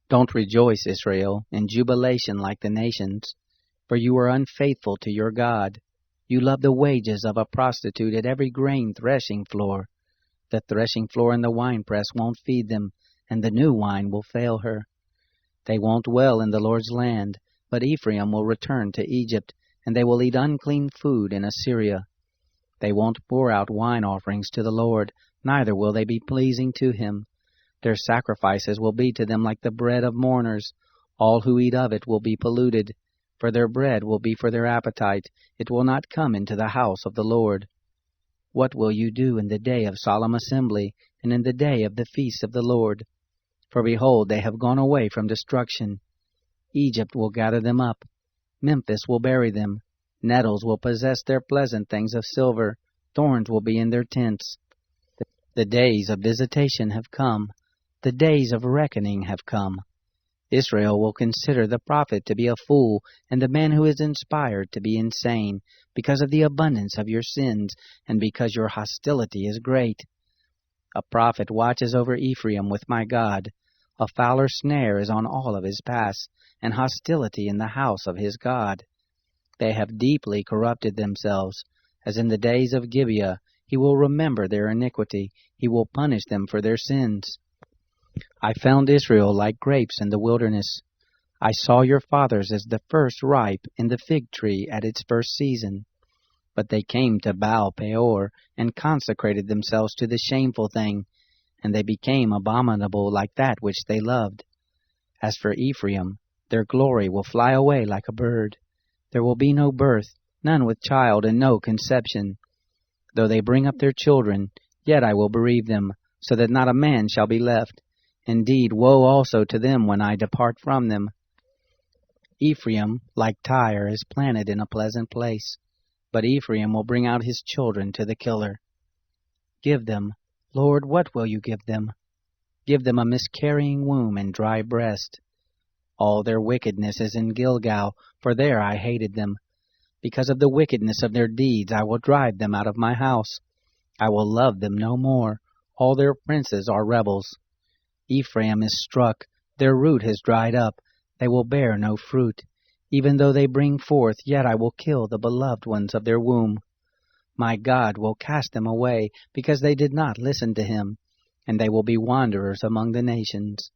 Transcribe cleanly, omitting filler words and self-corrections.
Don't rejoice, Israel, in jubilation like the nations, for you are unfaithful to your God. You love the wages of a prostitute at every grain threshing floor. The threshing floor and the winepress won't feed them, and the new wine will fail her. They won't dwell in the Lord's land, but Ephraim will return to Egypt, and they will eat unclean food in Assyria. They won't pour out wine offerings to the Lord, neither will they be pleasing to him. Their sacrifices will be to them like the bread of mourners. All who eat of it will be polluted, for their bread will be for their appetite. It will not come into the house of the Lord. What will you do in the day of solemn assembly, and in the day of the feast of the Lord? For behold, they have gone away from destruction. Egypt will gather them up. Memphis will bury them. Nettles will possess their pleasant things of silver. Thorns will be in their tents. The days of visitation have come. The days of reckoning have come. Israel will consider the prophet to be a fool, and the man who is inspired to be insane, because of the abundance of your sins, and because your hostility is great. A prophet watches over Ephraim with my God. A fowler snare is on all of his paths, and hostility in the house of his God. They have deeply corrupted themselves. As in the days of Gibeah, he will remember their iniquity. He will punish them for their sins. I found Israel like grapes in the wilderness. I saw your fathers as the first ripe in the fig tree at its first season. But they came to Baal Peor, and consecrated themselves to the shameful thing, and they became abominable like that which they loved. As for Ephraim, their glory will fly away like a bird. There will be no birth, none with child, and no conception. Though they bring up their children, yet I will bereave them, so that not a man shall be left. Indeed, woe also to them when I depart from them. Ephraim, like Tyre, is planted in a pleasant place, but Ephraim will bring out his children to the killer. Give them, Lord, what will you give them? Give them a miscarrying womb and dry breast. All their wickedness is in Gilgal, for there I hated them. Because of the wickedness of their deeds I will drive them out of my house. I will love them no more. All their princes are rebels. Ephraim is struck, their root has dried up, they will bear no fruit. Even though they bring forth, yet I will kill the beloved ones of their womb. My God will cast them away, because they did not listen to him, and they will be wanderers among the nations.